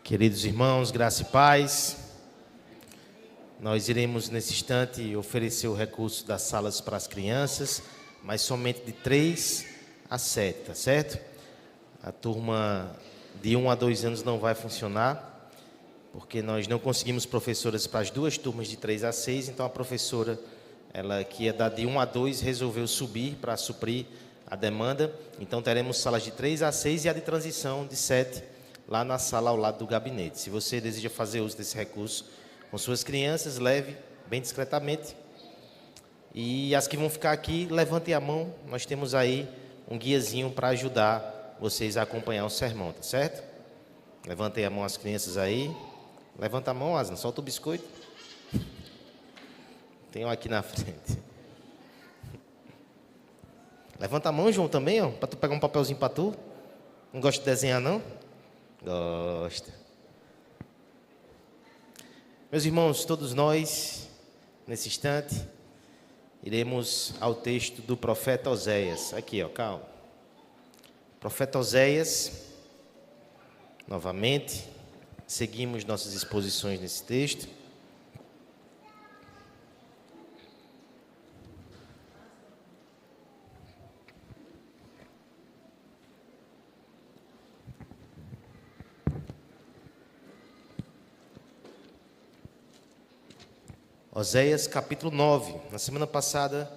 Queridos irmãos, graça e paz, nós iremos nesse instante oferecer o recurso das salas para as crianças, mas somente de 3 a 7, tá certo? A turma de 1 a 2 anos não vai funcionar, porque nós não conseguimos professoras para as duas turmas de 3 a 6, então a professora, ela que ia dar de 1 a 2, resolveu subir para suprir a demanda, então teremos salas de 3 a 6 e a de transição de 7, lá na sala ao lado do gabinete. Se você deseja fazer uso desse recurso com suas crianças, leve bem discretamente. E as que vão ficar aqui, levantem a mão. Nós temos aí um guiazinho para ajudar vocês a acompanhar o sermão, tá certo? Levantem a mão as crianças aí. Levanta a mão, Asna, solta o biscoito. Tem um aqui na frente. Levanta a mão, João, também, ó, para tu pegar um papelzinho para tu. Não gosta de desenhar, não? Gosta. Meus irmãos, todos nós, nesse instante, iremos ao texto do profeta Oséias. Aqui, ó, calma. Profeta Oséias, novamente, seguimos nossas exposições nesse texto. Oséias capítulo 9, na semana passada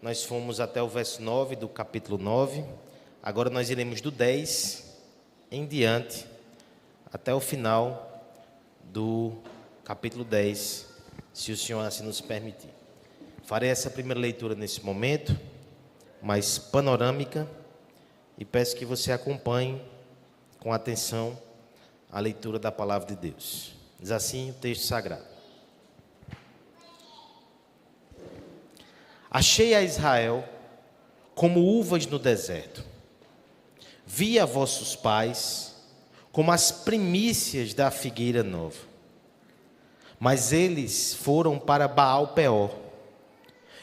nós fomos até o verso 9 do capítulo 9, agora nós iremos do 10 em diante, até o final do capítulo 10, se o Senhor assim nos permitir. Farei essa primeira leitura nesse momento, mais panorâmica, e peço que você acompanhe com atenção a leitura da palavra de Deus. Diz assim o texto sagrado. Achei a Israel como uvas no deserto. Vi a vossos pais como as primícias da figueira nova. Mas eles foram para Baal-Peor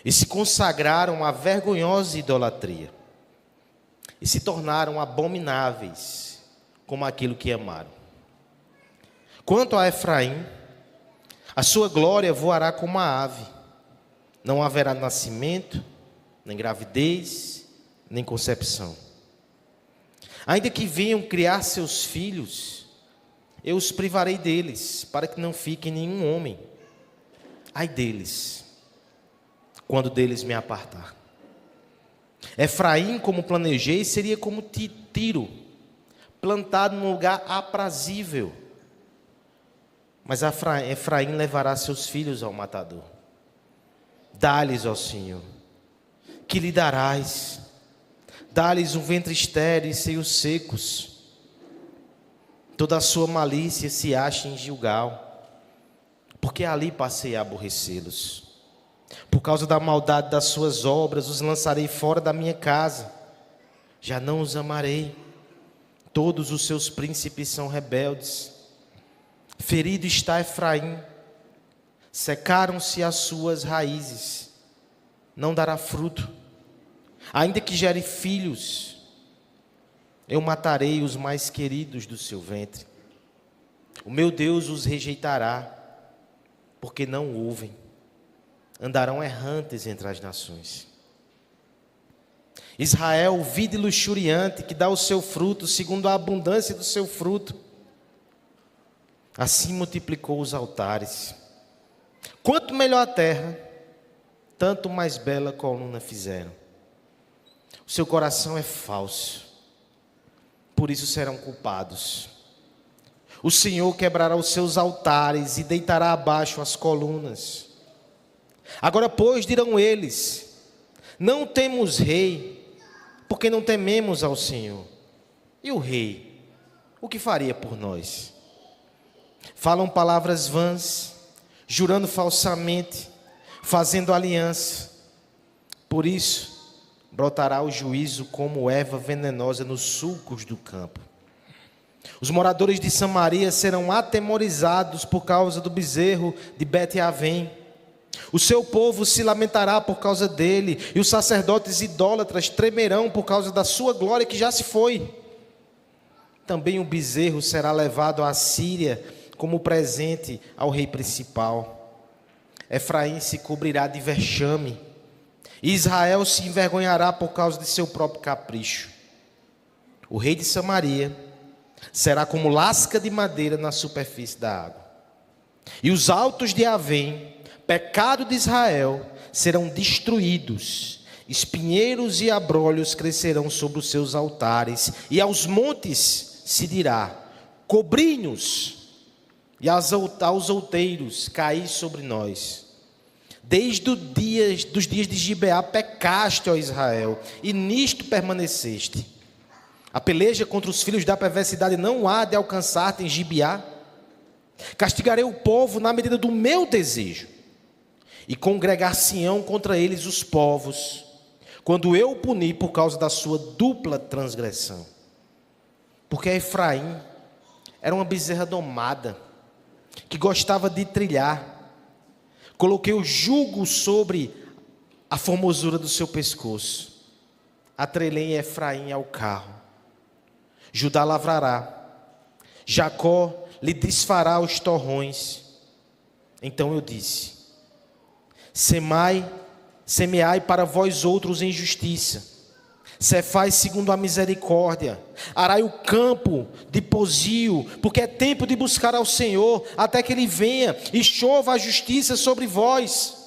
e se consagraram à vergonhosa idolatria. E se tornaram abomináveis como aquilo que amaram. Quanto a Efraim, a sua glória voará como a ave. Não haverá nascimento, nem gravidez, nem concepção. Ainda que venham criar seus filhos, eu os privarei deles, para que não fique nenhum homem. Ai deles, quando deles me apartar. Efraim, como planejei, seria como Tiro, plantado num lugar aprazível. Mas Efraim levará seus filhos ao matador. Dá-lhes, ó Senhor, que lhe darás. Dá-lhes um ventre estéril e seios secos. Toda a sua malícia se acha em Gilgal, porque ali passei a aborrecê-los. Por causa da maldade das suas obras, os lançarei fora da minha casa. Já não os amarei. Todos os seus príncipes são rebeldes. Ferido está Efraim. Secaram-se as suas raízes, não dará fruto. Ainda que gere filhos, eu matarei os mais queridos do seu ventre. O meu Deus os rejeitará, porque não ouvem. Andarão errantes entre as nações. Israel, vide luxuriante, que dá o seu fruto, segundo a abundância do seu fruto. Assim multiplicou os altares. Quanto melhor a terra, tanto mais bela coluna fizeram. O seu coração é falso, por isso serão culpados. O Senhor quebrará os seus altares e deitará abaixo as colunas. Agora, pois, dirão eles: não temos rei, porque não tememos ao Senhor. E o rei, o que faria por nós? Falam palavras vãs, jurando falsamente, fazendo aliança. Por isso, brotará o juízo como erva venenosa nos sulcos do campo. Os moradores de Samaria serão atemorizados por causa do bezerro de Bet-Avém. O seu povo se lamentará por causa dele, e os sacerdotes idólatras tremerão por causa da sua glória que já se foi. Também o bezerro será levado à Síria como presente ao rei principal. Efraim se cobrirá de vexame, e Israel se envergonhará por causa de seu próprio capricho. O rei de Samaria será como lasca de madeira na superfície da água. E os altos de Avém, pecado de Israel, serão destruídos. Espinheiros e abrolhos crescerão sobre os seus altares, e aos montes se dirá: cobri-nos, e aos outeiros caí sobre nós. Desde dos dias de Gibeá pecaste, ó Israel, e nisto permaneceste. A peleja contra os filhos da perversidade não há de alcançar-te em Gibeá. Castigarei o povo na medida do meu desejo, e congregar-se-ão contra eles os povos, quando eu o punir por causa da sua dupla transgressão. Porque Efraim era uma bezerra domada, que gostava de trilhar. Coloquei o jugo sobre a formosura do seu pescoço. Atrelei Efraim ao carro. Judá lavrará, Jacó lhe desfará os torrões. Então eu disse: semeai para vós outros em justiça, cefai segundo a misericórdia, arai o campo de posio, porque é tempo de buscar ao Senhor, até que Ele venha e chova a justiça sobre vós.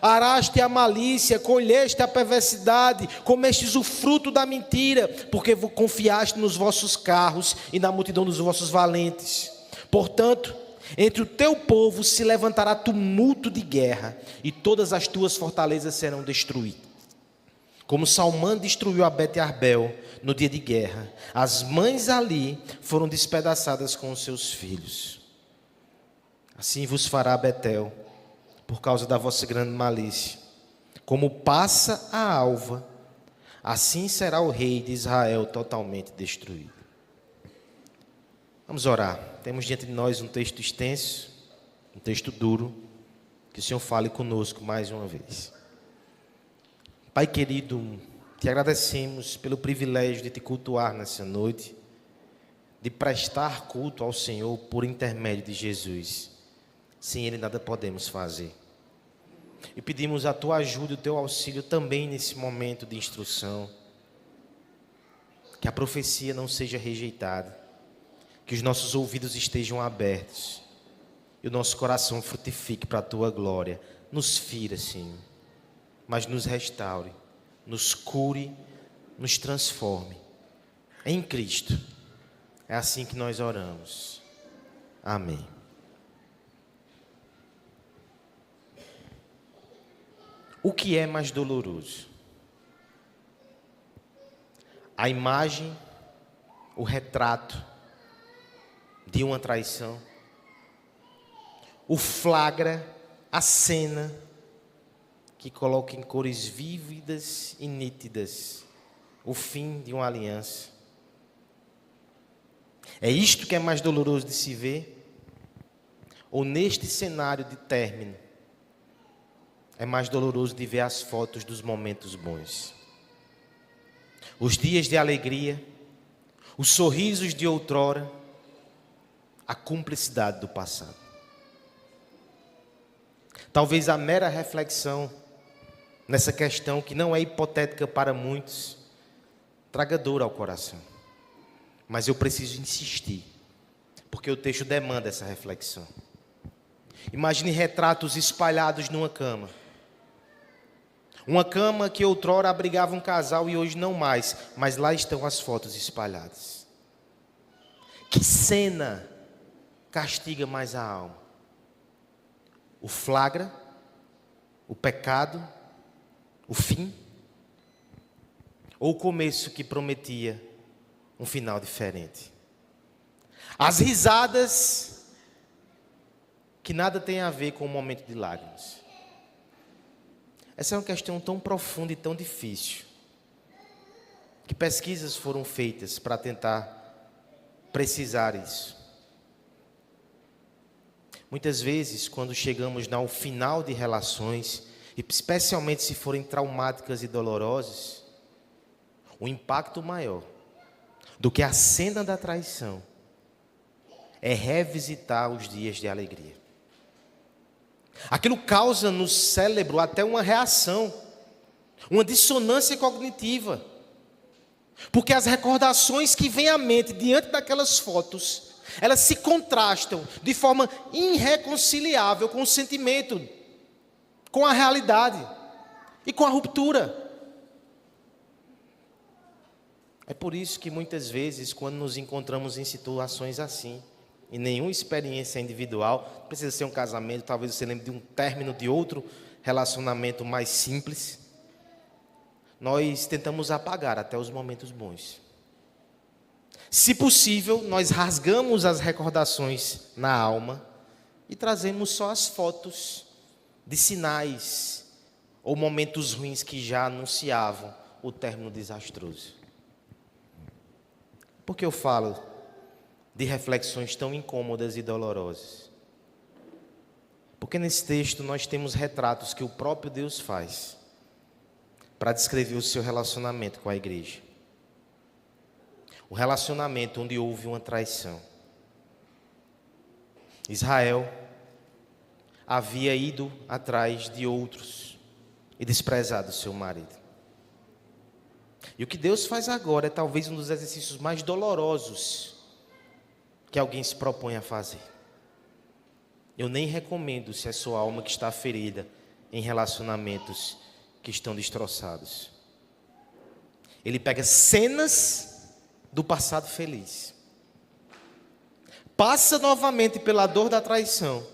Araste a malícia, colheste a perversidade, comestes o fruto da mentira, porque confiaste nos vossos carros e na multidão dos vossos valentes. Portanto, entre o teu povo se levantará tumulto de guerra, e todas as tuas fortalezas serão destruídas. Como Salmã destruiu a Bet-Arbel no dia de guerra, as mães ali foram despedaçadas com os seus filhos. Assim vos fará Betel, por causa da vossa grande malícia. Como passa a alva, assim será o rei de Israel totalmente destruído. Vamos orar. Temos diante de nós um texto extenso, um texto duro. Que o Senhor fale conosco mais uma vez. Pai querido, te agradecemos pelo privilégio de te cultuar nessa noite, de prestar culto ao Senhor por intermédio de Jesus. Sem Ele nada podemos fazer. E pedimos a tua ajuda e o teu auxílio também nesse momento de instrução. Que a profecia não seja rejeitada. Que os nossos ouvidos estejam abertos. E o nosso coração frutifique para a tua glória. Nos fira, Senhor. Mas nos restaure. Nos cure. Nos transforme. Em Cristo. É assim que nós oramos. Amém. O que é mais doloroso? A imagem, o retrato de uma traição, o flagra, a cena que coloca em cores vívidas e nítidas o fim de uma aliança. É isto que é mais doloroso de se ver? Ou neste cenário de término, é mais doloroso de ver as fotos dos momentos bons? Os dias de alegria, os sorrisos de outrora, a cumplicidade do passado. Talvez a mera reflexão nessa questão, que não é hipotética para muitos, traga dor ao coração. Mas eu preciso insistir, porque o texto demanda essa reflexão. Imagine retratos espalhados numa cama. Uma cama que outrora abrigava um casal e hoje não mais, mas lá estão as fotos espalhadas. Que cena castiga mais a alma? O flagra, o pecado, o fim? Ou o começo que prometia um final diferente? As risadas que nada tem a ver com o momento de lágrimas. Essa é uma questão tão profunda e tão difícil, que pesquisas foram feitas para tentar precisar isso. Muitas vezes, quando chegamos ao final de relações, especialmente se forem traumáticas e dolorosas, o impacto maior, do que a cena da traição é revisitar os dias de alegria. Aquilo causa no cérebro até uma reação, uma dissonância cognitiva. Porque as recordações que vêm à mente diante daquelas fotos, elas se contrastam de forma irreconciliável com o sentimento, com a realidade e com a ruptura. É por isso que muitas vezes, quando nos encontramos em situações assim, e nenhuma experiência individual, precisa ser um casamento, talvez você lembre de um término de outro relacionamento mais simples, nós tentamos apagar até os momentos bons. Se possível, nós rasgamos as recordações na alma e trazemos só as fotos de sinais ou momentos ruins que já anunciavam o término desastroso. Por que eu falo de reflexões tão incômodas e dolorosas? Porque nesse texto nós temos retratos que o próprio Deus faz para descrever o seu relacionamento com a igreja. O relacionamento onde houve uma traição. Israel havia ido atrás de outros e desprezado seu marido. E o que Deus faz agora é talvez um dos exercícios mais dolorosos que alguém se propõe a fazer. Eu nem recomendo se é sua alma que está ferida em relacionamentos que estão destroçados. Ele pega cenas do passado feliz, passa novamente pela dor da traição,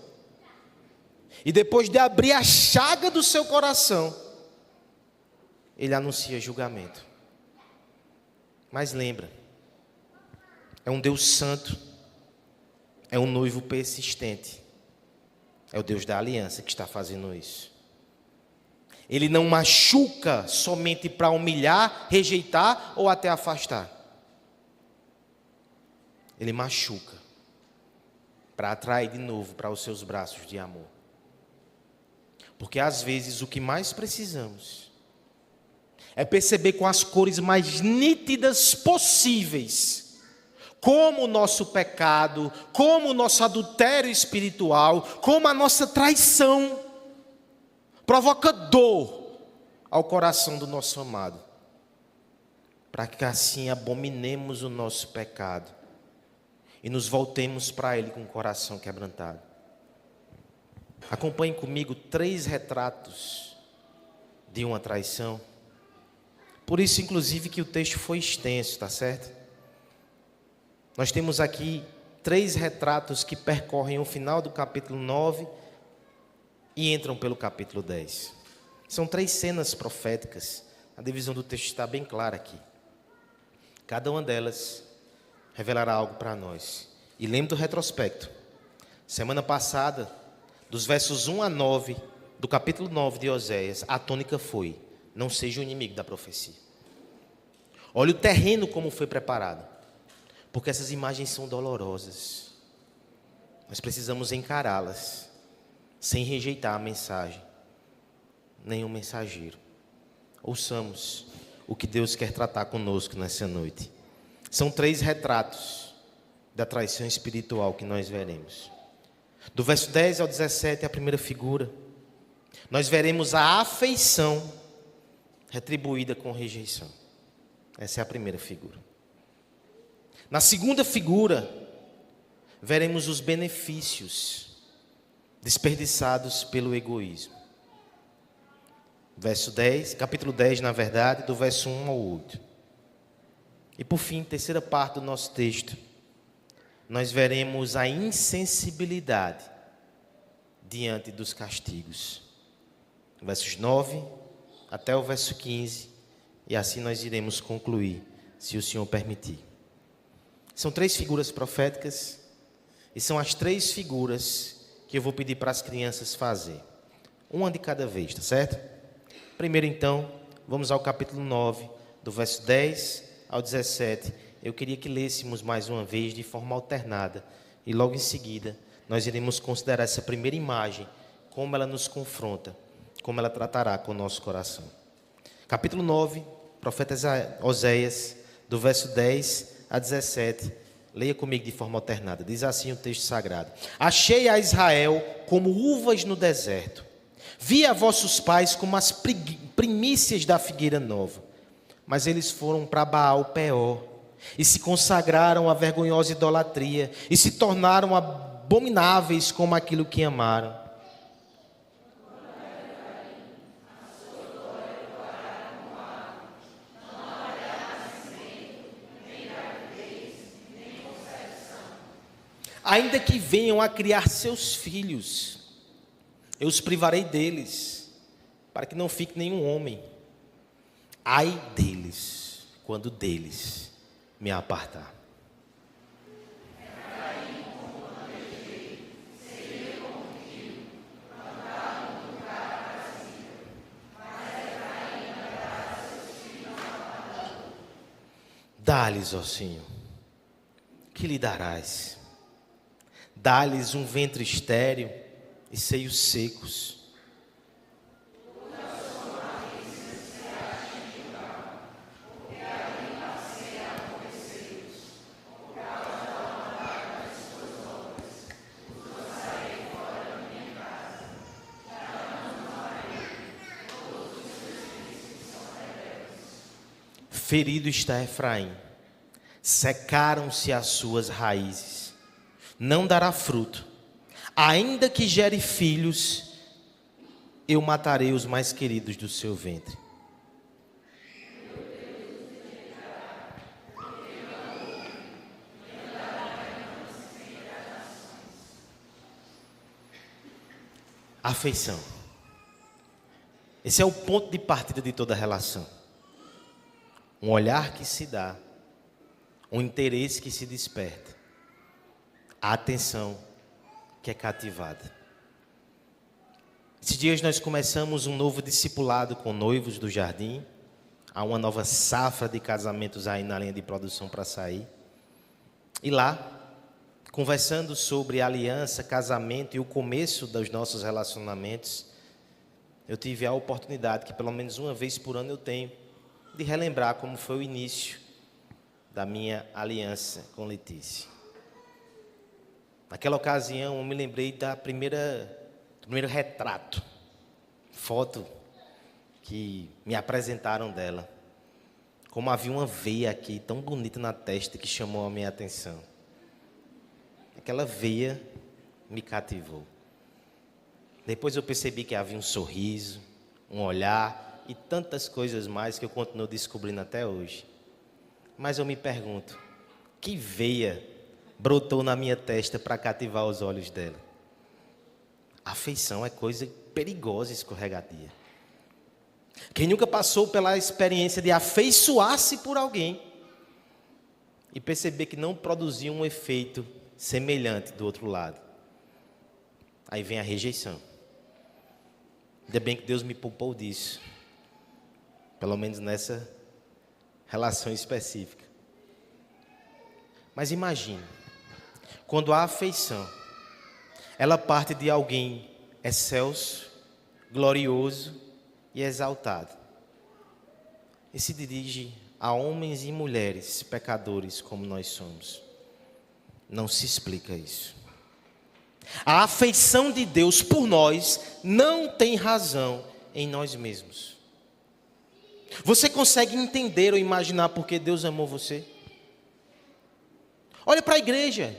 e depois de abrir a chaga do seu coração, ele anuncia julgamento. Mas lembra, é um Deus santo, é um noivo persistente, é o Deus da aliança que está fazendo isso. Ele não machuca somente para humilhar, rejeitar ou até afastar. Ele machuca para atrair de novo para os seus braços de amor. Porque às vezes o que mais precisamos é perceber com as cores mais nítidas possíveis como o nosso pecado, como o nosso adultério espiritual, como a nossa traição provoca dor ao coração do nosso amado, para que assim abominemos o nosso pecado e nos voltemos para Ele com o coração quebrantado. Acompanhe comigo 3 retratos de uma traição. Por isso, inclusive, que o texto foi extenso, tá certo? Nós temos aqui 3 retratos que percorrem o final do capítulo 9 e entram pelo capítulo 10. São 3 cenas proféticas. A divisão do texto está bem clara aqui. Cada uma delas revelará algo para nós. E lembre do retrospecto. Semana passada, dos versos 1 a 9, do capítulo 9 de Oséias, a tônica foi: não seja o inimigo da profecia. Olha o terreno como foi preparado. Porque essas imagens são dolorosas. Nós precisamos encará-las, sem rejeitar a mensagem, nem o mensageiro. Ouçamos o que Deus quer tratar conosco nessa noite. São 3 retratos da traição espiritual que nós veremos. Do verso 10 ao 17, a primeira figura, nós veremos a afeição retribuída com rejeição. Essa é a primeira figura. Na segunda figura, veremos os benefícios desperdiçados pelo egoísmo. Verso 10, capítulo 10, na verdade, do verso 1 ao 8. E por fim, terceira parte do nosso texto, nós veremos a insensibilidade diante dos castigos. Versos 9 até o verso 15, e assim nós iremos concluir, se o Senhor permitir. São 3 figuras proféticas, e são as 3 figuras que eu vou pedir para as crianças fazer. Uma de cada vez, tá certo? Primeiro então, vamos ao capítulo 9, do verso 10 ao 17, eu queria que lêssemos mais uma vez de forma alternada. E logo em seguida, nós iremos considerar essa primeira imagem, como ela nos confronta, como ela tratará com o nosso coração. Capítulo 9, profeta Oséias, do verso 10 a 17. Leia comigo de forma alternada. Diz assim o texto sagrado: achei a Israel como uvas no deserto. Vi a vossos pais como as primícias da figueira nova. Mas eles foram para Baal Peor e se consagraram à vergonhosa idolatria e se tornaram abomináveis como aquilo que amaram. Ainda que venham a criar seus filhos, eu os privarei deles, para que não fique nenhum homem. Ai deles, quando deles me apartar. Dá-lhes, ó Senhor, que lhe darás? Dá-lhes um ventre estéril e seios secos. Ferido está Efraim, secaram-se as suas raízes, não dará fruto. Ainda que gere filhos, eu matarei os mais queridos do seu ventre. Afeição. Esse é o ponto de partida de toda relação. Um olhar que se dá, um interesse que se desperta, a atenção que é cativada. Esses dias nós começamos um novo discipulado com noivos do jardim. Há uma nova safra de casamentos aí na linha de produção para sair. E lá, conversando sobre aliança, casamento e o começo dos nossos relacionamentos, eu tive a oportunidade, que pelo menos uma vez por ano eu tenho, de relembrar como foi o início da minha aliança com Letícia. Naquela ocasião eu me lembrei do primeiro retrato, foto que me apresentaram dela. Como havia uma veia aqui tão bonita na testa que chamou a minha atenção. Aquela veia me cativou. Depois eu percebi que havia um sorriso, um olhar e tantas coisas mais que eu continuo descobrindo até hoje. Mas eu me pergunto, que veia brotou na minha testa para cativar os olhos dela? Afeição é coisa perigosa e escorregadia. Quem nunca passou pela experiência de afeiçoar-se por alguém e perceber que não produzia um efeito semelhante do outro lado? Aí vem a rejeição. Ainda bem que Deus me poupou disso. Pelo menos nessa relação específica. Mas imagine, quando a afeição, ela parte de alguém excelso, glorioso e exaltado, e se dirige a homens e mulheres pecadores como nós somos. Não se explica isso. A afeição de Deus por nós não tem razão em nós mesmos. Você consegue entender ou imaginar por que Deus amou você? Olha para a igreja.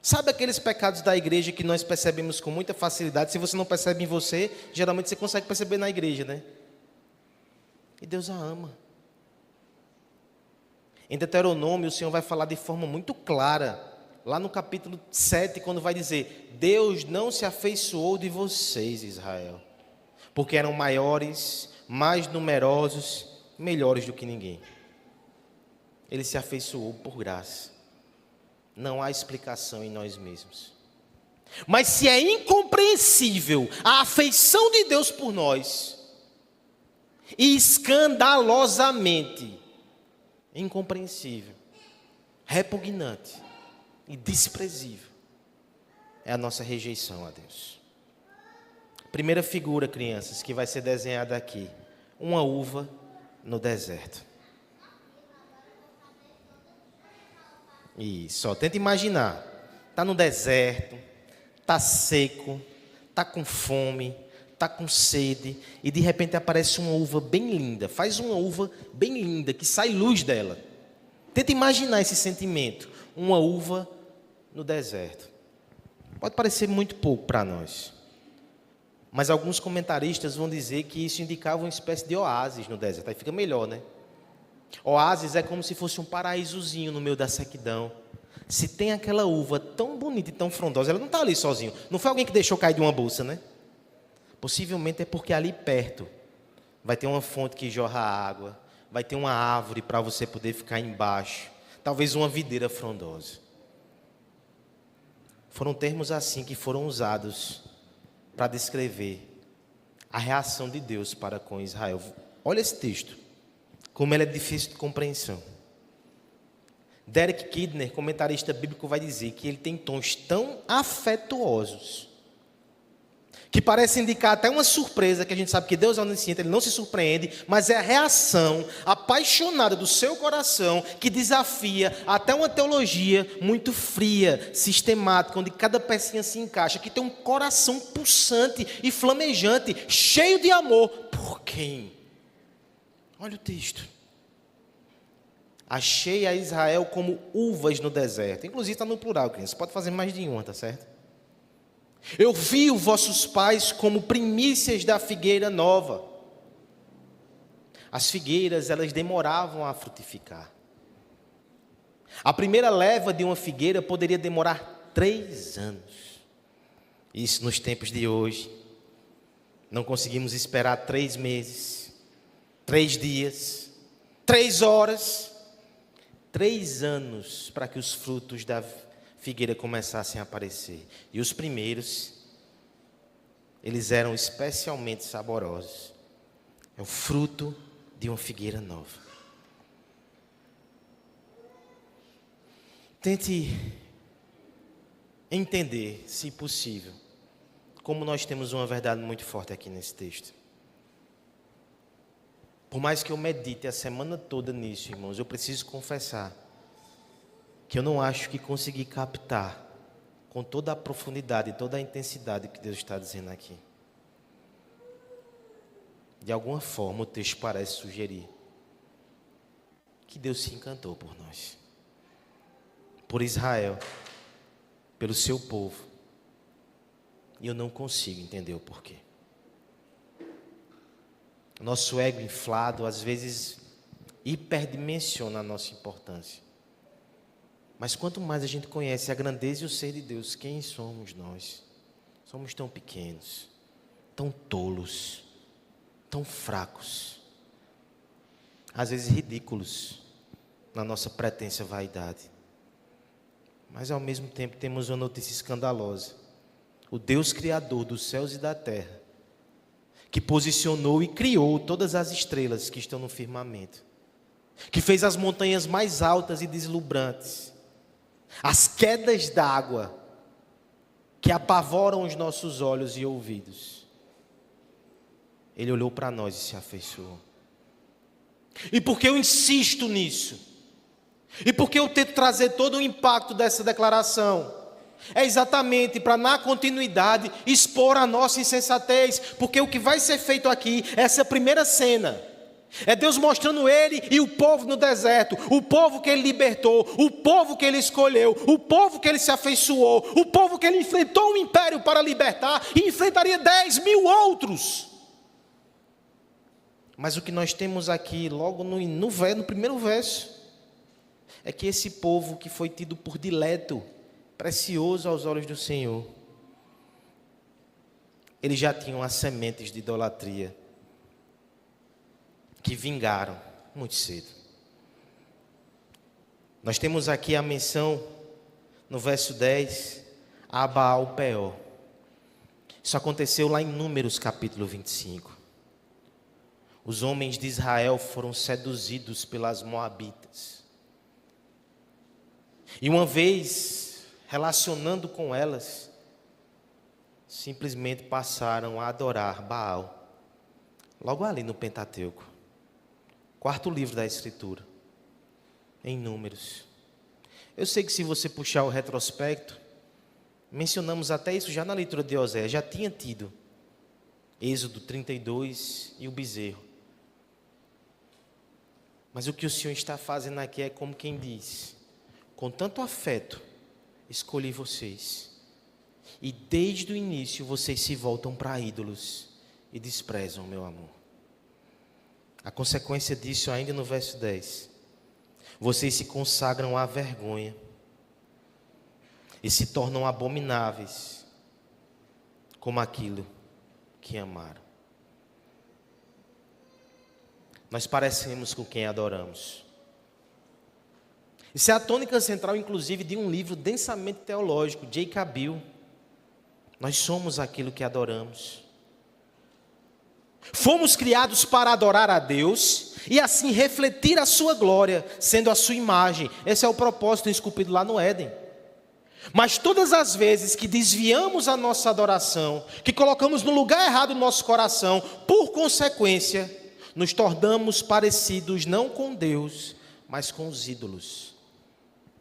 Sabe aqueles pecados da igreja que nós percebemos com muita facilidade? Se você não percebe em você, geralmente você consegue perceber na igreja, né? E Deus a ama. Em Deuteronômio, o Senhor vai falar de forma muito clara, lá no capítulo 7, quando vai dizer: Deus não se afeiçoou de vocês, Israel, porque eram maiores, mais numerosos, melhores do que ninguém. Ele se afeiçoou por graça. Não há explicação em nós mesmos. Mas se é incompreensível a afeição de Deus por nós, e escandalosamente incompreensível, repugnante e desprezível, é a nossa rejeição a Deus. Primeira figura, crianças, que vai ser desenhada aqui: uma uva no deserto. Isso, ó, tenta imaginar. Está no deserto, está seco, está com fome, está com sede, e de repente aparece uma uva bem linda. Faz uma uva bem linda, que sai luz dela. Tenta imaginar esse sentimento. Uma uva no deserto. Pode parecer muito pouco para nós. Mas alguns comentaristas vão dizer que isso indicava uma espécie de oásis no deserto. Aí fica melhor, né? Oásis é como se fosse um paraísozinho no meio da sequidão. Se tem aquela uva tão bonita e tão frondosa, ela não está ali sozinha. Não foi alguém que deixou cair de uma bolsa, né? Possivelmente é porque ali perto vai ter uma fonte que jorra água, vai ter uma árvore para você poder ficar embaixo, talvez uma videira frondosa. Foram termos assim que foram usados para descrever a reação de Deus para com Israel. Olha esse texto, como ele é difícil de compreensão. Derek Kidner, comentarista bíblico, vai dizer que ele tem tons tão afetuosos que parece indicar até uma surpresa, que a gente sabe que Deus é onisciente, ele não se surpreende, mas é a reação apaixonada do seu coração que desafia até uma teologia muito fria, sistemática, onde cada pecinha se encaixa, que tem um coração pulsante e flamejante, cheio de amor. Por quem? Olha o texto. Achei a Israel como uvas no deserto. Inclusive está no plural, criança. Pode fazer mais de uma, tá certo? Eu vi os vossos pais como primícias da figueira nova. As figueiras, elas demoravam a frutificar. A primeira leva de uma figueira poderia demorar 3 anos. Isso nos tempos de hoje. Não conseguimos esperar 3 meses, 3 dias, 3 horas, 3 anos para que os frutos da figueira começassem a aparecer. E os primeiros, eles eram especialmente saborosos. É o fruto de uma figueira nova. Tente entender, se possível, como nós temos uma verdade muito forte aqui nesse texto. Por mais que eu medite a semana toda nisso, irmãos, eu preciso confessar que eu não acho que consegui captar com toda a profundidade e toda a intensidade que Deus está dizendo aqui. De alguma forma o texto parece sugerir que Deus se encantou por nós, por Israel, pelo seu povo. E eu não consigo entender o porquê. Nosso ego inflado às vezes hiperdimensiona a nossa importância. Mas quanto mais a gente conhece a grandeza e o ser de Deus, quem somos nós? Somos tão pequenos, tão tolos, tão fracos, às vezes ridículos na nossa pretensa vaidade. Mas ao mesmo tempo temos uma notícia escandalosa. O Deus Criador dos céus e da terra, que posicionou e criou todas as estrelas que estão no firmamento, que fez as montanhas mais altas e deslumbrantes, as quedas d'água que apavoram os nossos olhos e ouvidos. Ele olhou para nós e se afeiçoou. E por que eu insisto nisso? E por que eu tento trazer todo o impacto dessa declaração? É exatamente para, na continuidade, expor a nossa insensatez. Porque o que vai ser feito aqui, essa primeira cena, é Deus mostrando Ele e o povo no deserto, o povo que Ele libertou, o povo que Ele escolheu, o povo que Ele se afeiçoou, o povo que Ele enfrentou o império para libertar e enfrentaria 10.000 outros. Mas o que nós temos aqui, logo no primeiro verso, é que esse povo que foi tido por dileto, precioso aos olhos do Senhor, eles já tinham as sementes de idolatria, que vingaram muito cedo. Nós temos aqui a menção, no verso 10, a Baal Peor. Isso aconteceu lá em Números capítulo 25. Os homens de Israel foram seduzidos pelas moabitas. E uma vez, relacionando com elas, simplesmente passaram a adorar Baal. Logo ali no Pentateuco. 4º livro da Escritura, em Números. Eu sei que se você puxar o retrospecto, mencionamos até isso já na leitura de Oséias, já tinha tido Êxodo 32 e o bezerro. Mas o que o Senhor está fazendo aqui é como quem diz: com tanto afeto, escolhi vocês. E desde o início vocês se voltam para ídolos e desprezam o meu amor. A consequência disso ainda no verso 10. Vocês se consagram à vergonha e se tornam abomináveis como aquilo que amaram. Nós parecemos com quem adoramos. Isso é a tônica central, inclusive, de um livro densamente teológico, J. Cabil. Nós somos aquilo que adoramos. Fomos criados para adorar a Deus e assim refletir a sua glória, sendo a sua imagem. Esse é o propósito esculpido lá no Éden. Mas todas as vezes que desviamos a nossa adoração, que colocamos no lugar errado o nosso coração, por consequência, nos tornamos parecidos não com Deus, mas com os ídolos.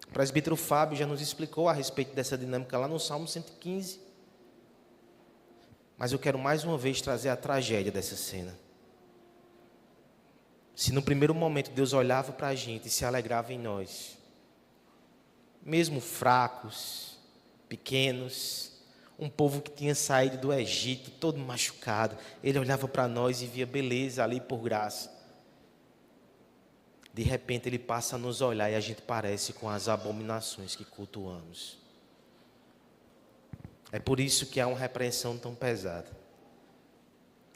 O presbítero Fábio já nos explicou a respeito dessa dinâmica lá no Salmo 115. Mas eu quero mais uma vez trazer a tragédia dessa cena. Se no primeiro momento Deus olhava para a gente e se alegrava em nós, mesmo fracos, pequenos, um povo que tinha saído do Egito todo machucado, Ele olhava para nós e via beleza ali por graça. De repente Ele passa a nos olhar e a gente parece com as abominações que cultuamos. É por isso que há uma repreensão tão pesada.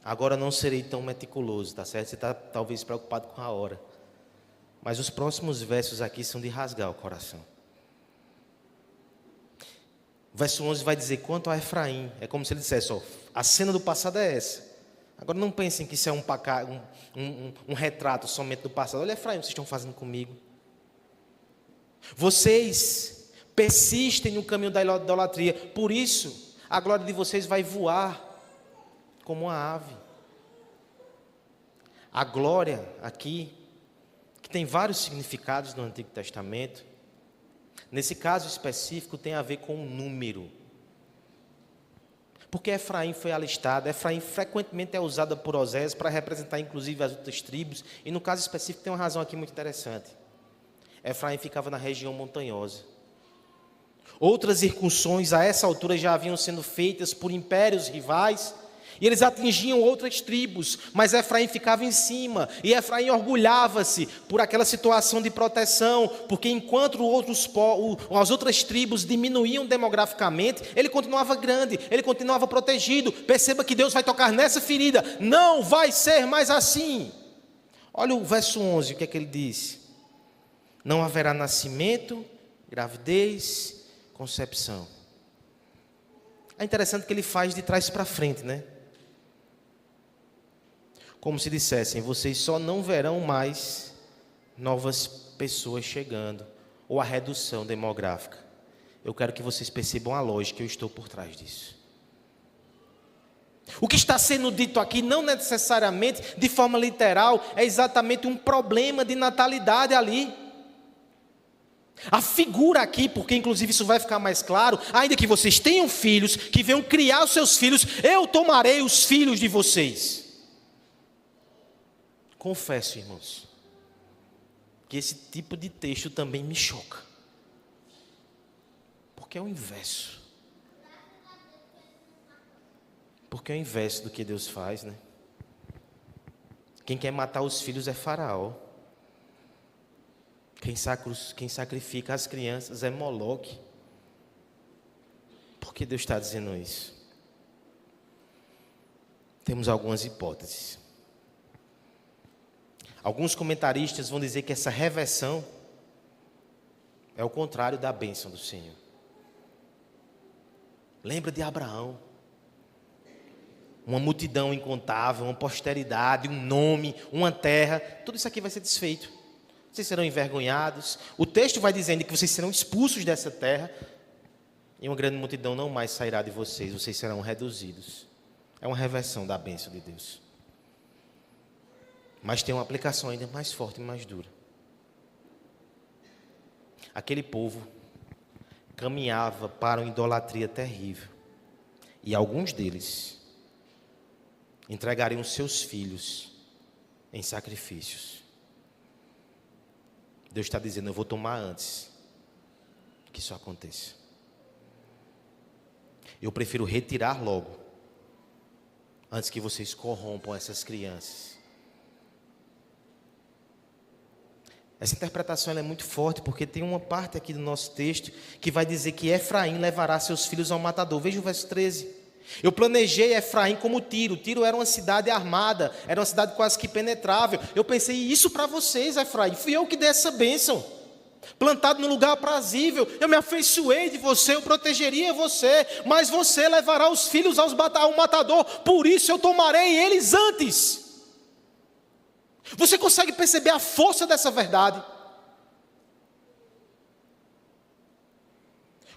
Agora não serei tão meticuloso, tá certo? Você está talvez preocupado com a hora. Mas os próximos versos aqui são de rasgar o coração. O verso 11 vai dizer: quanto a Efraim, é como se ele dissesse: ó, a cena do passado é essa. Agora não pensem que isso é um retrato somente do passado. Olha, Efraim, vocês estão fazendo comigo. Vocês persistem no caminho da idolatria, por isso a glória de vocês vai voar como uma ave. A glória aqui, que tem vários significados no Antigo Testamento, nesse caso específico tem a ver com o número. Porque Efraim foi alistado. Efraim frequentemente é usada por Oséias para representar inclusive as outras tribos, e no caso específico tem uma razão aqui muito interessante. Efraim ficava na região montanhosa. Outras incursões a essa altura já haviam sido feitas por impérios rivais, e eles atingiam outras tribos, mas Efraim ficava em cima, e Efraim orgulhava-se por aquela situação de proteção, porque enquanto as outras tribos diminuíam demograficamente, ele continuava grande, ele continuava protegido. Perceba que Deus vai tocar nessa ferida, não vai ser mais assim. Olha o verso 11, o que é que ele diz? Não haverá nascimento, gravidez, concepção. É interessante que ele faz de trás para frente, né? Como se dissessem: vocês só não verão mais novas pessoas chegando, ou a redução demográfica. Eu quero que vocês percebam a lógica, eu estou por trás disso. O que está sendo dito aqui, não necessariamente de forma literal, é exatamente um problema de natalidade ali. A figura aqui, porque inclusive isso vai ficar mais claro, ainda que vocês tenham filhos, que venham criar os seus filhos, eu tomarei os filhos de vocês. Confesso, irmãos, que esse tipo de texto também me choca. Porque é o inverso. Porque é o inverso do que Deus faz, né? Quem quer matar os filhos é Faraó. Quem sacrifica as crianças é Moloque. Por que Deus está dizendo isso? Temos algumas hipóteses. Alguns comentaristas vão dizer que essa reversão é o contrário da bênção do Senhor. Lembra de Abraão? Uma multidão incontável, uma posteridade, um nome, uma terra, tudo isso aqui vai ser desfeito. Vocês serão envergonhados. O texto vai dizendo que vocês serão expulsos dessa terra, e uma grande multidão não mais sairá de vocês, vocês serão reduzidos. É uma reversão da bênção de Deus. Mas tem uma aplicação ainda mais forte e mais dura. Aquele povo caminhava para uma idolatria terrível. E alguns deles entregariam seus filhos em sacrifícios. Deus está dizendo: eu vou tomar antes que isso aconteça. Eu prefiro retirar logo, antes que vocês corrompam essas crianças. Essa interpretação ela é muito forte, porque tem uma parte aqui do nosso texto que vai dizer que Efraim levará seus filhos ao matador. Veja o verso 13. Eu planejei Efraim como Tiro. Tiro era uma cidade armada, era uma cidade quase que penetrável. Eu pensei, isso para vocês, Efraim, fui eu que dei essa bênção. Plantado num lugar aprazível, eu me afeiçoei de você, eu protegeria você, mas você levará os filhos ao matador, por isso eu tomarei eles antes. Você consegue perceber a força dessa verdade?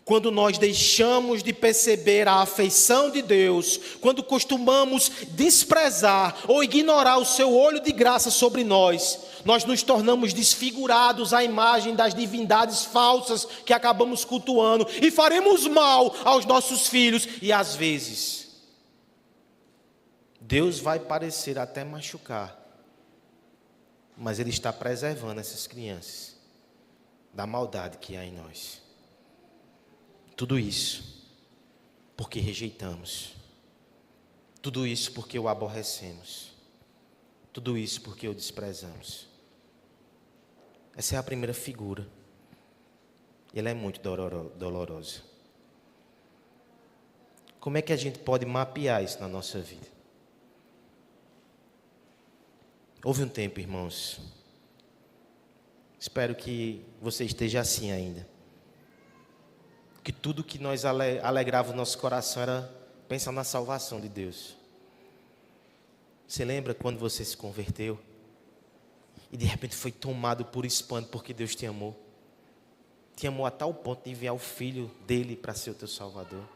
Quando nós deixamos de perceber a afeição de Deus, quando costumamos desprezar ou ignorar o seu olho de graça sobre nós, nós nos tornamos desfigurados à imagem das divindades falsas que acabamos cultuando e faremos mal aos nossos filhos. E às vezes, Deus vai parecer até machucar, mas Ele está preservando essas crianças da maldade que há em nós. Tudo isso porque rejeitamos. Tudo isso porque o aborrecemos. Tudo isso porque o desprezamos. Essa é a primeira figura. E ela é muito dolorosa. Como é que a gente pode mapear isso na nossa vida? Houve um tempo, irmãos, espero que você esteja assim ainda, que tudo que nós alegrava o nosso coração era pensar na salvação de Deus. Você lembra quando você se converteu e de repente foi tomado por espanto porque Deus te amou? Te amou a tal ponto de enviar o filho dele para ser o teu salvador.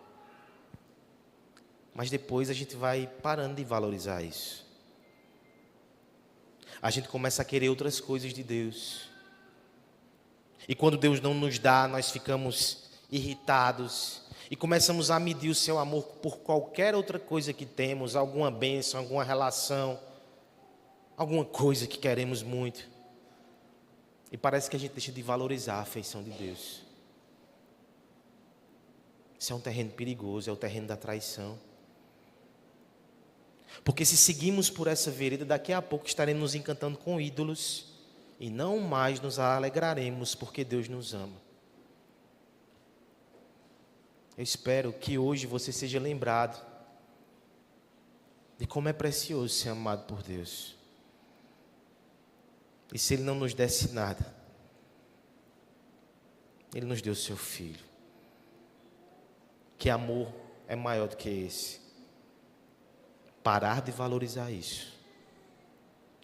Mas depois a gente vai parando de valorizar isso. A gente começa a querer outras coisas de Deus. E quando Deus não nos dá, nós ficamos irritados e começamos a medir o seu amor por qualquer outra coisa que temos, alguma bênção, alguma relação, alguma coisa que queremos muito. E parece que a gente deixa de valorizar a afeição de Deus. Isso é um terreno perigoso, é o terreno da traição. Porque se seguimos por essa vereda, daqui a pouco estaremos nos encantando com ídolos e não mais nos alegraremos porque Deus nos ama. Eu espero que hoje você seja lembrado de como é precioso ser amado por Deus. E se Ele não nos desse nada, Ele nos deu o seu Filho. Que amor é maior do que esse? Parar de valorizar isso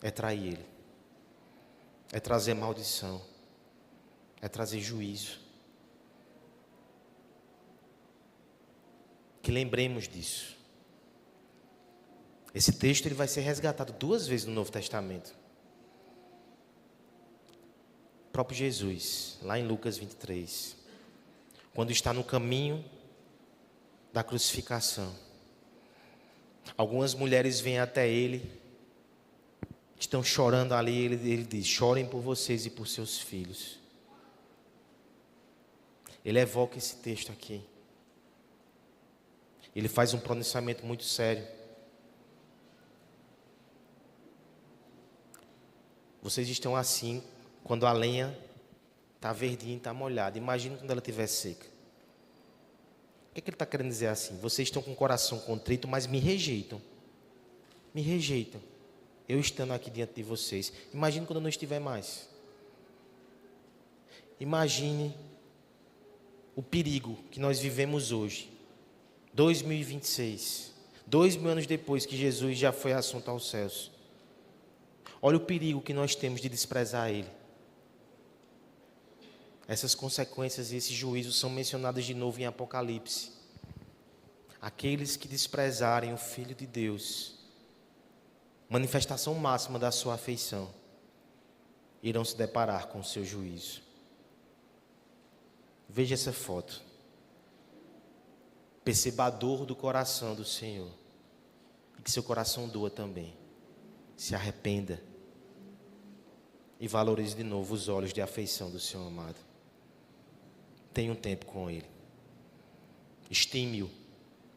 é trair Ele, é trazer maldição, é trazer juízo. Que lembremos disso. Esse texto ele vai ser resgatado 2 vezes no Novo Testamento. O próprio Jesus, lá em Lucas 23, quando está no caminho da crucificação, algumas mulheres vêm até ele, estão chorando ali, ele diz: chorem por vocês e por seus filhos. Ele evoca esse texto aqui. Ele faz um pronunciamento muito sério. Vocês estão assim quando a lenha está verdinha e está molhada. Imagina quando ela estiver seca. O que ele está querendo dizer assim? Vocês estão com o coração contrito, mas me rejeitam. Me rejeitam. Eu estando aqui diante de vocês. Imagine quando eu não estiver mais. Imagine o perigo que nós vivemos hoje. 2026, 2000 anos depois que Jesus já foi assunto aos céus. Olha o perigo que nós temos de desprezar Ele. Essas consequências e esses juízos são mencionados de novo em Apocalipse. Aqueles que desprezarem o Filho de Deus, manifestação máxima da sua afeição, irão se deparar com o seu juízo. Veja essa foto. Perceba a dor do coração do Senhor. E que seu coração doa também. Se arrependa. E valorize de novo os olhos de afeição do Senhor amado. Tenha um tempo com Ele. Estime-o.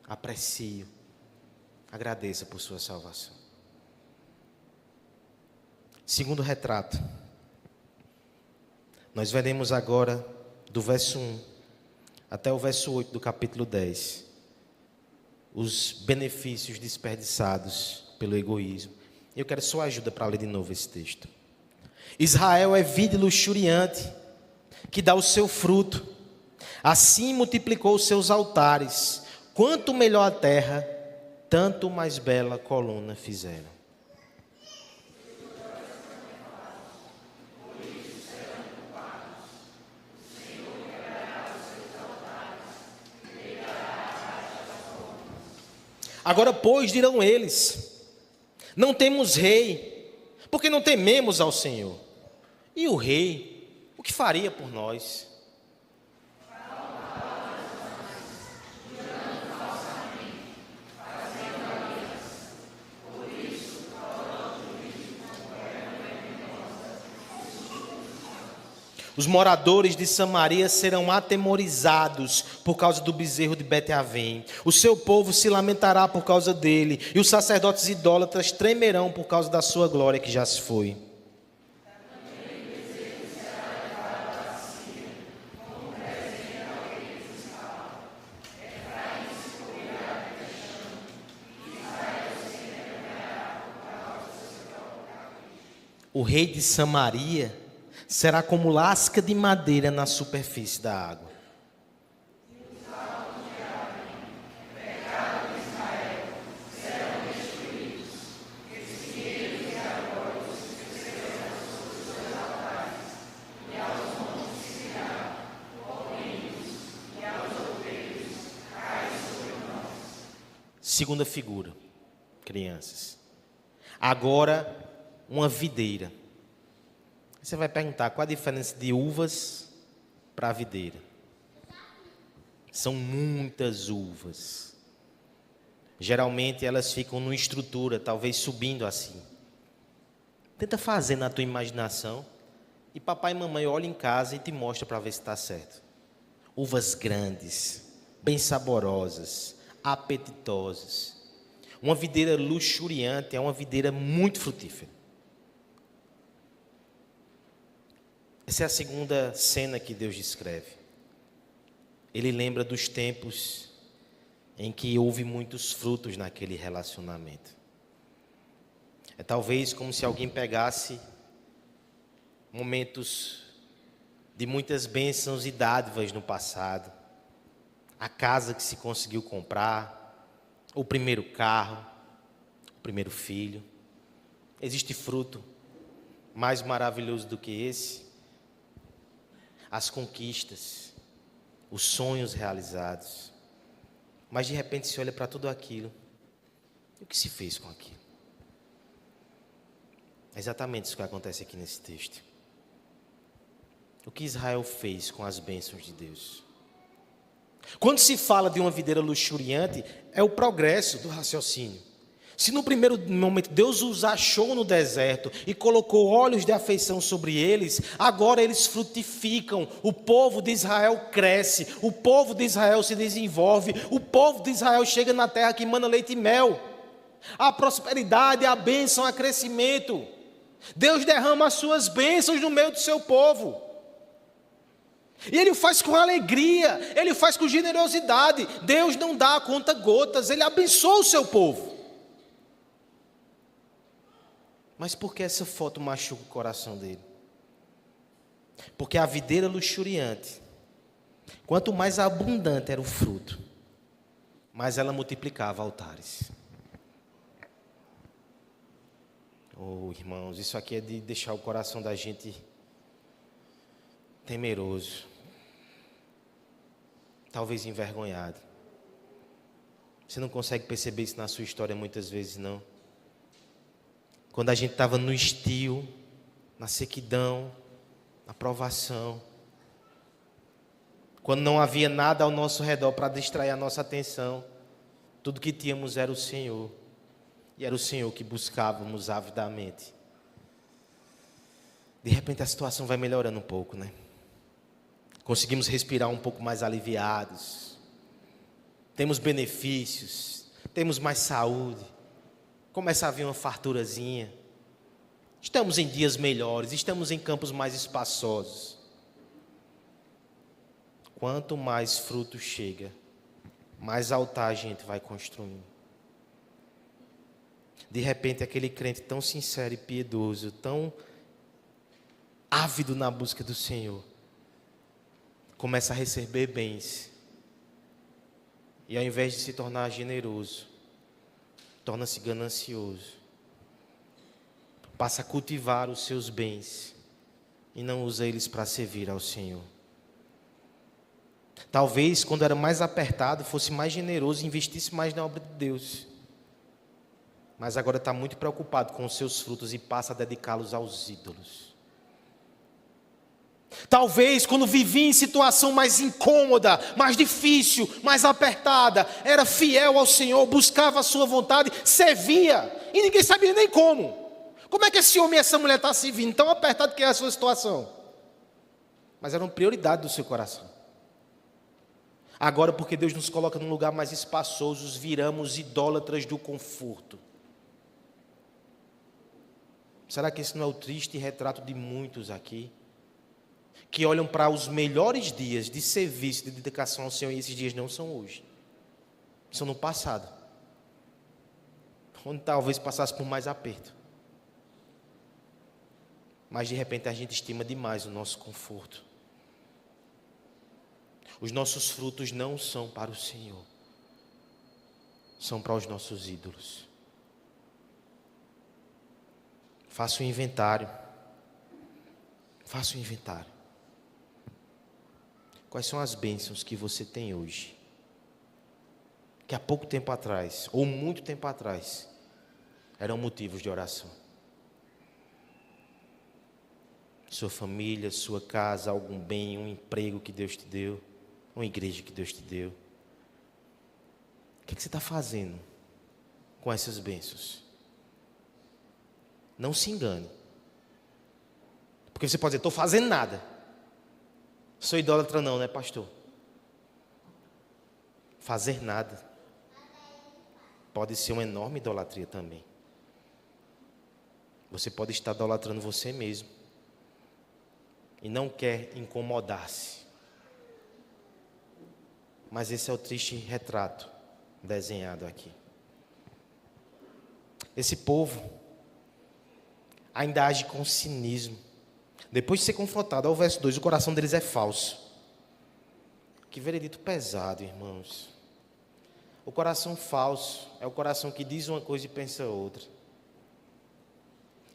Aprecie-o. Agradeça por sua salvação. Segundo retrato. Nós veremos agora do verso 1 até o verso 8 do capítulo 10. Os benefícios desperdiçados pelo egoísmo. Eu quero sua ajuda para ler de novo esse texto. Israel é vide luxuriante, que dá o seu fruto. Assim multiplicou os seus altares. Quanto melhor a terra, tanto mais bela coluna fizeram. Agora, pois, dirão eles: não temos rei, porque não tememos ao Senhor. E o rei, o que faria por nós? Os moradores de Samaria serão atemorizados por causa do bezerro de Bet-Avém. O seu povo se lamentará por causa dele, e os sacerdotes idólatras tremerão por causa da sua glória que já se foi. O rei de Samaria será como lasca de madeira na superfície da água. Segunda figura, crianças. Agora, uma videira. Você vai perguntar qual a diferença de uvas para a videira. São muitas uvas. Geralmente elas ficam numa estrutura, talvez subindo assim. Tenta fazer na tua imaginação e papai e mamãe olham em casa e te mostram para ver se está certo. Uvas grandes, bem saborosas, apetitosas. Uma videira luxuriante é uma videira muito frutífera. Essa é a segunda cena que Deus descreve. Ele lembra dos tempos em que houve muitos frutos naquele relacionamento. É talvez como se alguém pegasse momentos de muitas bênçãos e dádivas no passado. A casa que se conseguiu comprar, o primeiro carro, o primeiro filho. Existe fruto mais maravilhoso do que esse? As conquistas, os sonhos realizados. Mas de repente se olha para tudo aquilo. E o que se fez com aquilo? É exatamente isso que acontece aqui nesse texto. O que Israel fez com as bênçãos de Deus? Quando se fala de uma videira luxuriante, é o progresso do raciocínio. Se no primeiro momento Deus os achou no deserto e colocou olhos de afeição sobre eles, agora eles frutificam, o povo de Israel cresce, o povo de Israel se desenvolve, o povo de Israel chega na terra que emana leite e mel. A prosperidade, a bênção, a crescimento. Deus derrama as suas bênçãos no meio do seu povo. E Ele faz com alegria, Ele faz com generosidade. Deus não dá a conta gotas, Ele abençoa o seu povo. Mas por que essa foto machuca o coração dele? Porque a videira luxuriante, quanto mais abundante era o fruto, mais ela multiplicava altares. Oh, irmãos, isso aqui é de deixar o coração da gente temeroso, talvez envergonhado. Você não consegue perceber isso na sua história muitas vezes, não? Quando a gente estava no estio, na sequidão, na provação, Quando não havia nada ao nosso redor para distrair a nossa atenção, tudo que tínhamos era o Senhor. E era o Senhor que buscávamos avidamente. De repente a situação vai melhorando um pouco, né? Conseguimos respirar um pouco mais aliviados. Temos benefícios. Temos mais saúde. Começa a vir uma farturazinha. Estamos em dias melhores. Estamos em campos mais espaçosos. Quanto mais fruto chega, mais altar a gente vai construindo. De repente, aquele crente tão sincero e piedoso, tão ávido na busca do Senhor, começa a receber bens. E ao invés de se tornar generoso, torna-se ganancioso. Passa a cultivar os seus bens e não usa eles para servir ao Senhor. Talvez, quando era mais apertado, fosse mais generoso e investisse mais na obra de Deus. Mas agora está muito preocupado com os seus frutos e passa a dedicá-los aos ídolos. Talvez, quando vivia em situação mais incômoda, mais difícil, mais apertada, era fiel ao Senhor, buscava a sua vontade, servia, e ninguém sabia nem como. Como é que esse homem e essa mulher estão servindo, tão apertado que é a sua situação? Mas era uma prioridade do seu coração. Agora, porque Deus nos coloca num lugar mais espaçoso, viramos idólatras do conforto. Será que esse não é o triste retrato de muitos aqui? Que olham para os melhores dias de serviço, de dedicação ao Senhor, e esses dias não são hoje. São no passado. Onde talvez passasse por mais aperto. Mas de repente a gente estima demais o nosso conforto. Os nossos frutos não são para o Senhor. São para os nossos ídolos. Faça um inventário. Faça um inventário. Quais são as bênçãos que você tem hoje? Que há pouco tempo atrás, ou muito tempo atrás, eram motivos de oração. Sua família, sua casa, algum bem, um emprego que Deus te deu, uma igreja que Deus te deu. O que você está fazendo com essas bênçãos? Não se engane. Porque você pode dizer, estou fazendo nada. Sou idólatra não, né, pastor? Fazer nada pode ser uma enorme idolatria também. Você pode estar idolatrando você mesmo e não quer incomodar-se. Mas esse é o triste retrato desenhado aqui. Esse povo ainda age com cinismo. Depois de ser confrontado, ao verso 2, o coração deles é falso. Que veredito pesado, irmãos. O coração falso é o coração que diz uma coisa e pensa outra.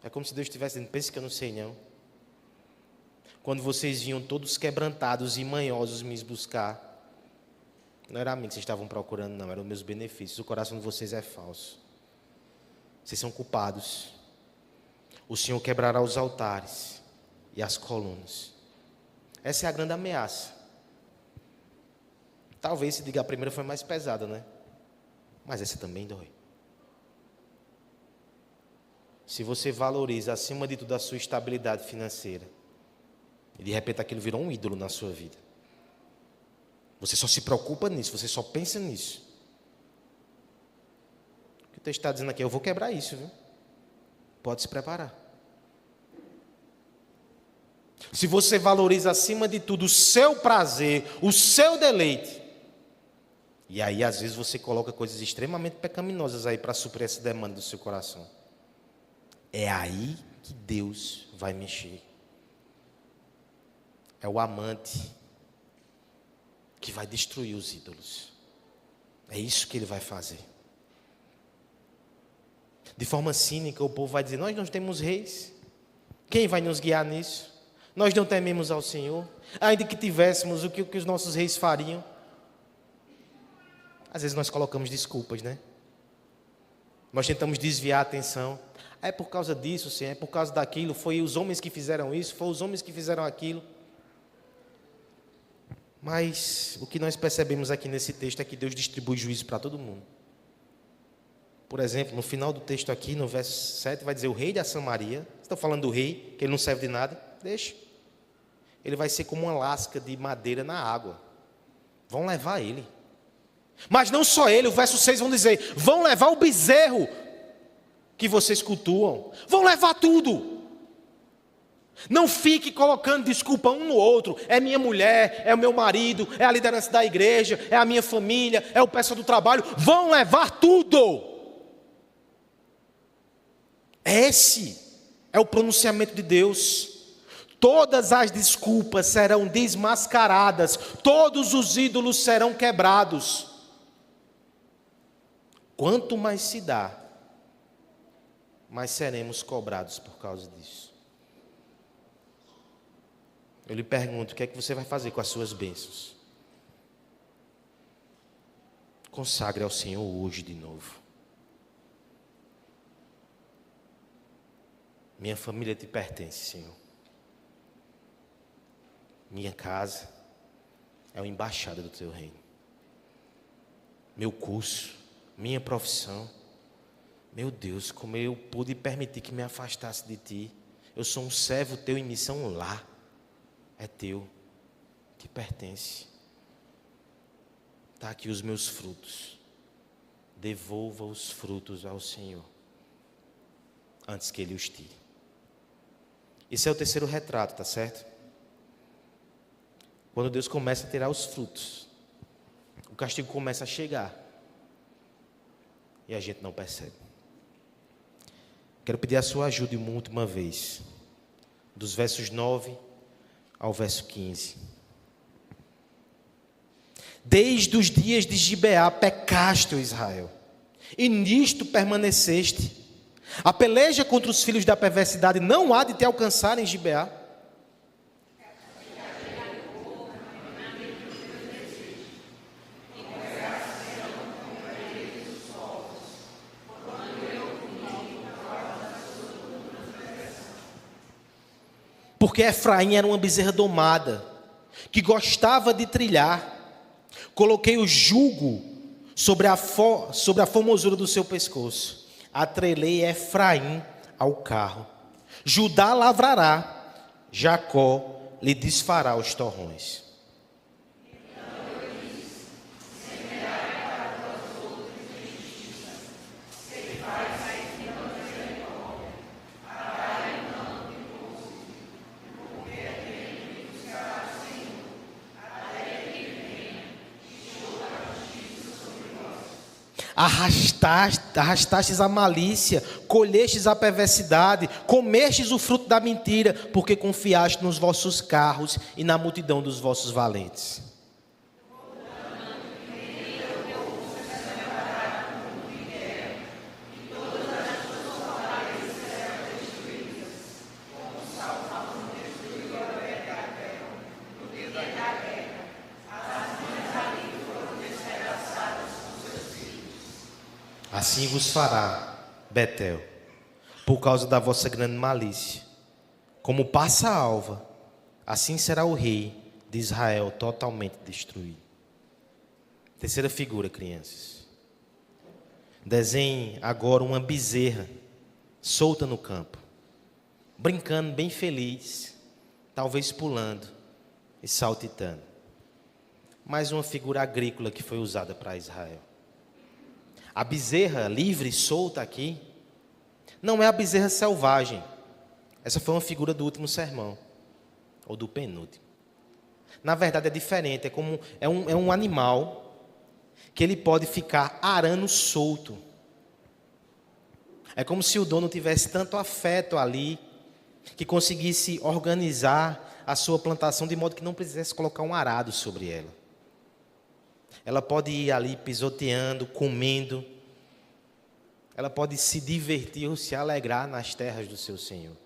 É como se Deus estivesse dizendo, pense que eu não sei não. Quando vocês vinham todos quebrantados e manhosos me buscar, não era a mim que vocês estavam procurando não, eram os meus benefícios. O coração de vocês é falso. Vocês são culpados. O Senhor quebrará os altares e as colunas. Essa é a grande ameaça. Talvez se diga a primeira foi mais pesada, né? Mas essa também dói. Se você valoriza acima de tudo a sua estabilidade financeira, e de repente aquilo virou um ídolo na sua vida, você só se preocupa nisso, você só pensa nisso. O que o texto está dizendo aqui, eu vou quebrar isso, viu? Pode se preparar. Se você valoriza acima de tudo o seu prazer, o seu deleite, e aí às vezes você coloca coisas extremamente pecaminosas aí para suprir essa demanda do seu coração, é aí que Deus vai mexer. É o amante que vai destruir os ídolos. É isso que ele vai fazer. De forma cínica, o povo vai dizer, nós não temos reis. Quem vai nos guiar nisso? Nós não tememos ao Senhor. Ainda que tivéssemos, o que os nossos reis fariam? Às vezes nós colocamos desculpas, né? Nós tentamos desviar a atenção. É por causa disso, Senhor, é por causa daquilo. Foi os homens que fizeram isso, foi os homens que fizeram aquilo. Mas o que nós percebemos aqui nesse texto é que Deus distribui juízo para todo mundo. Por exemplo, no final do texto aqui, no verso 7, vai dizer: o rei de Samaria. Vocês estão falando do rei, que ele não serve de nada? Deixa. Ele vai ser como uma lasca de madeira na água. Vão levar ele. Mas não só ele, o verso 6 vão dizer: vão levar o bezerro que vocês cultuam. Vão levar tudo. Não fique colocando desculpa um no outro. É minha mulher, é o meu marido, é a liderança da igreja, é a minha família, é o pessoal do trabalho. Vão levar tudo. Esse é o pronunciamento de Deus. Todas as desculpas serão desmascaradas, todos os ídolos serão quebrados. Quanto mais se dá, mais seremos cobrados por causa disso. Eu lhe pergunto: o que é que você vai fazer com as suas bênçãos? Consagre ao Senhor hoje de novo. Minha família te pertence, Senhor. Minha casa é uma embaixada do teu reino. Meu curso, minha profissão. Meu Deus, como eu pude permitir que me afastasse de ti. Eu sou um servo teu em missão lá. É teu, te pertence. Está aqui os meus frutos. Devolva os frutos ao Senhor, antes que Ele os tire. Esse é o terceiro retrato, tá certo? Quando Deus começa a tirar os frutos, o castigo começa a chegar. E a gente não percebe. Quero pedir a sua ajuda uma última vez. Dos versos 9 ao verso 15. Desde os dias de Gibeá pecaste, ó Israel, e nisto permaneceste. A peleja contra os filhos da perversidade não há de te alcançar em Gibeá. Porque Efraim era uma bezerra domada, que gostava de trilhar. Coloquei o jugo sobre a formosura do seu pescoço. Atrelei Efraim ao carro. Judá lavrará, Jacó lhe desfará os torrões. Arrastastes a malícia, colhestes a perversidade, comestes o fruto da mentira, porque confiaste nos vossos carros e na multidão dos vossos valentes. Assim vos fará, Betel, por causa da vossa grande malícia. Como passa a alva, assim será o rei de Israel totalmente destruído. Terceira figura, crianças. Desenhe agora uma bezerra solta no campo, brincando bem feliz, talvez pulando e saltitando. Mais uma figura agrícola que foi usada para Israel. A bezerra livre, solta aqui, não é a bezerra selvagem. Essa foi uma figura do último sermão, ou do penúltimo. Na verdade é diferente, é um animal que ele pode ficar arando solto. É como se o dono tivesse tanto afeto ali, que conseguisse organizar a sua plantação de modo que não precisasse colocar um arado sobre ela. Ela pode ir ali pisoteando, comendo. Ela pode se divertir ou se alegrar nas terras do seu Senhor.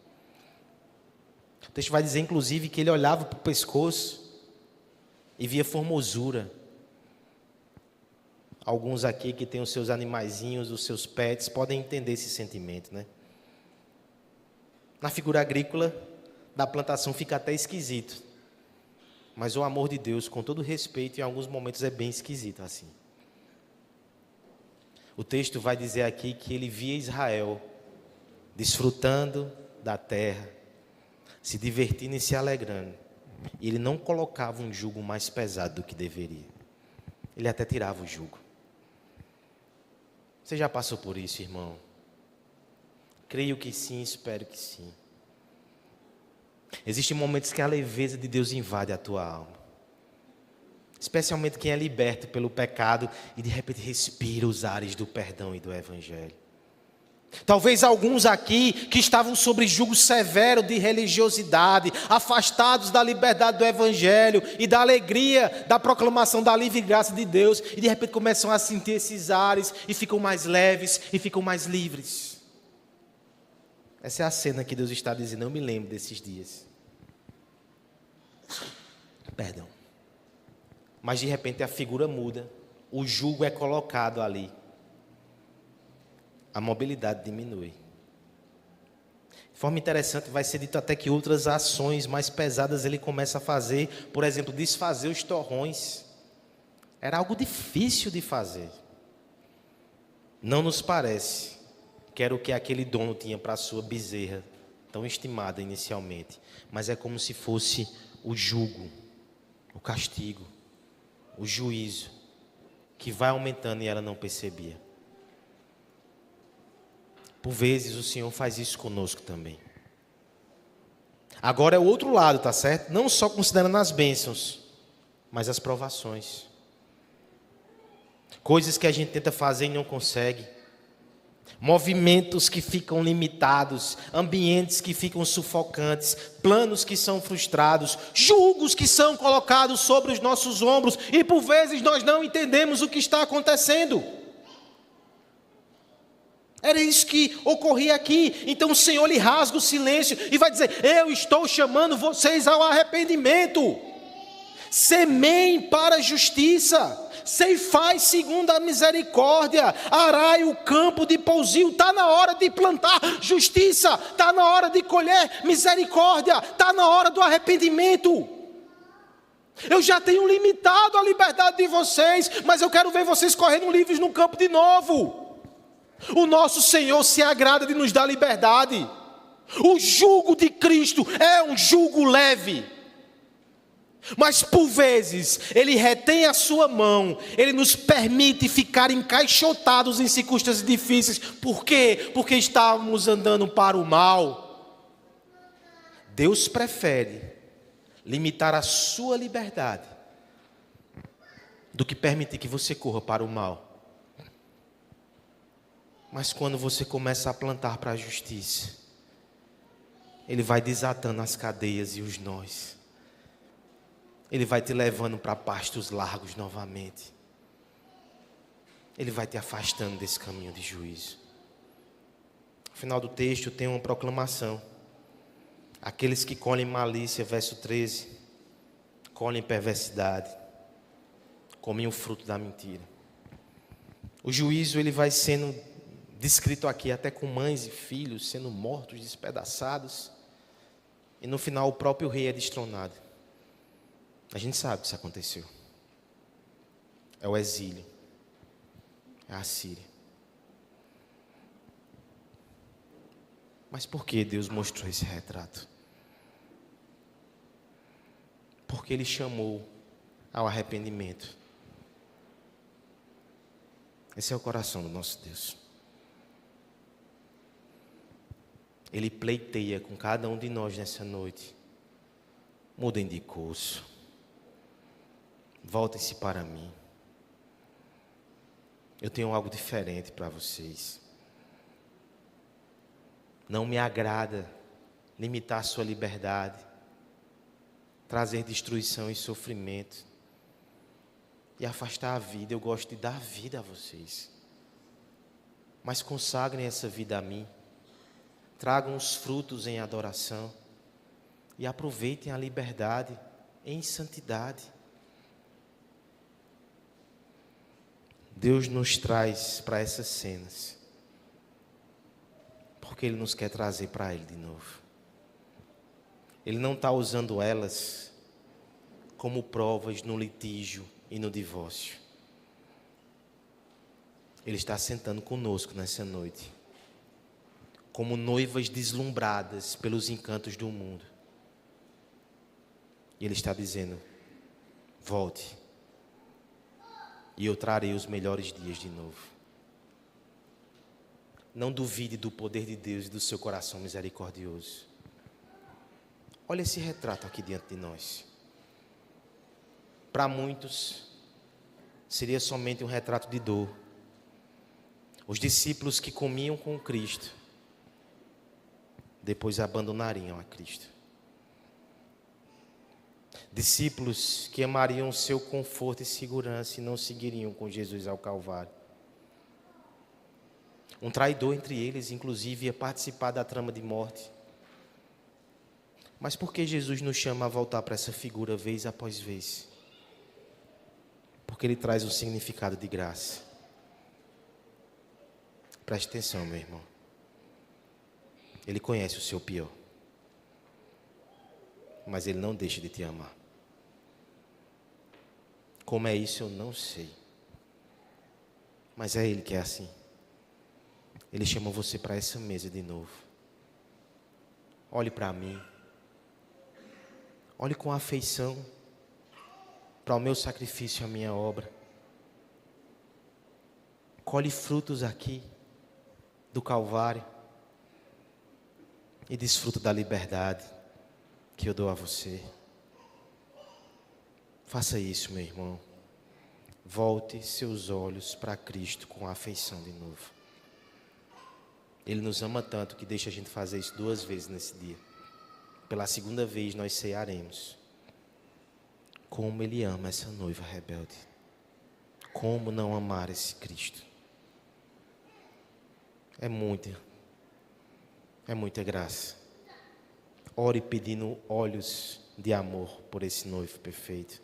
O texto vai dizer, inclusive, que ele olhava para o pescoço e via formosura. Alguns aqui que têm os seus animaizinhos, os seus pets, podem entender esse sentimento, né? Na figura agrícola da plantação fica até esquisito. Mas o amor de Deus, com todo respeito, em alguns momentos é bem esquisito assim. O texto vai dizer aqui que ele via Israel desfrutando da terra, se divertindo e se alegrando. E ele não colocava um jugo mais pesado do que deveria. Ele até tirava o jugo. Você já passou por isso, irmão? Creio que sim, espero que sim. Existem momentos que a leveza de Deus invade a tua alma. Especialmente quem é liberto pelo pecado e de repente respira os ares do perdão e do evangelho. Talvez alguns aqui que estavam sob jugo severo de religiosidade, afastados da liberdade do evangelho e da alegria da proclamação da livre graça de Deus, e de repente começam a sentir esses ares e ficam mais leves e ficam mais livres. Essa é a cena que Deus está dizendo. Eu me lembro desses dias. Perdão. Mas de repente a figura muda, o jugo é colocado ali, a mobilidade diminui. De forma interessante, vai ser dito até que outras ações mais pesadas ele começa a fazer, por exemplo, desfazer os torrões. Era algo difícil de fazer. Não nos parece que era o que aquele dono tinha para a sua bezerra, tão estimada inicialmente, mas é como se fosse o jugo, o castigo, o juízo, que vai aumentando e ela não percebia. Por vezes o Senhor faz isso conosco também. Agora é o outro lado, tá certo? Não só considerando as bênçãos, mas as provações. Coisas que a gente tenta fazer e não consegue. Movimentos que ficam limitados, ambientes que ficam sufocantes, planos que são frustrados, julgos que são colocados sobre os nossos ombros e por vezes nós não entendemos o que está acontecendo. Era isso que ocorria aqui. Então o Senhor lhe rasga o silêncio e vai dizer: eu estou chamando vocês ao arrependimento. Semeiem para a justiça, ceifai segundo a misericórdia, arai o campo de pousio. Está na hora de plantar justiça, está na hora de colher misericórdia, está na hora do arrependimento. Eu já tenho limitado a liberdade de vocês, mas eu quero ver vocês correndo livres no campo de novo. O nosso Senhor se agrada de nos dar liberdade. O jugo de Cristo é um jugo leve. Mas por vezes, Ele retém a sua mão, Ele nos permite ficar encaixotados em circunstâncias difíceis. Por quê? Porque estávamos andando para o mal. Deus prefere limitar a sua liberdade do que permitir que você corra para o mal. Mas quando você começa a plantar para a justiça, Ele vai desatando as cadeias e os nós. Ele vai te levando para pastos largos novamente. Ele vai te afastando desse caminho de juízo. No final do texto tem uma proclamação. Aqueles que colhem malícia, verso 13, colhem perversidade, comem o fruto da mentira. O juízo ele vai sendo descrito aqui até com mães e filhos sendo mortos, despedaçados. E no final o próprio rei é destronado. A gente sabe que isso aconteceu. É o exílio. É a Síria. Mas por que Deus mostrou esse retrato? Porque Ele chamou ao arrependimento. Esse é o coração do nosso Deus. Ele pleiteia com cada um de nós nessa noite. Mudem de curso. Voltem-se para mim. Eu tenho algo diferente para vocês. Não me agrada limitar sua liberdade, trazer destruição e sofrimento e afastar a vida. Eu gosto de dar vida a vocês. Mas consagrem essa vida a mim. Tragam os frutos em adoração e aproveitem a liberdade em santidade. Deus nos traz para essas cenas, porque Ele nos quer trazer para Ele de novo. Ele não está usando elas como provas no litígio e no divórcio. Ele está sentando conosco nessa noite, como noivas deslumbradas pelos encantos do mundo. E Ele está dizendo: volte, e eu trarei os melhores dias de novo. Não duvide do poder de Deus e do seu coração misericordioso. Olha esse retrato aqui diante de nós. Para muitos, seria somente um retrato de dor. Os discípulos que comiam com Cristo, depois abandonariam a Cristo. Discípulos que amariam o seu conforto e segurança e não seguiriam com Jesus ao Calvário. Um traidor entre eles, inclusive, ia participar da trama de morte. Mas por que Jesus nos chama a voltar para essa figura vez após vez? Porque Ele traz um significado de graça. Preste atenção, meu irmão. Ele conhece o seu pior. Mas Ele não deixa de te amar. Como é isso, eu não sei. Mas é Ele que é assim. Ele chama você para essa mesa de novo. Olhe para mim. Olhe com afeição para o meu sacrifício e a minha obra. Colhe frutos aqui do Calvário e desfruta da liberdade que eu dou a você. Faça isso, meu irmão. Volte seus olhos para Cristo com afeição de novo. Ele nos ama tanto que deixa a gente fazer isso 2 vezes nesse dia. Pela segunda vez nós cearemos. Como Ele ama essa noiva rebelde. Como não amar esse Cristo? É muita graça. Ore pedindo olhos de amor por esse noivo perfeito.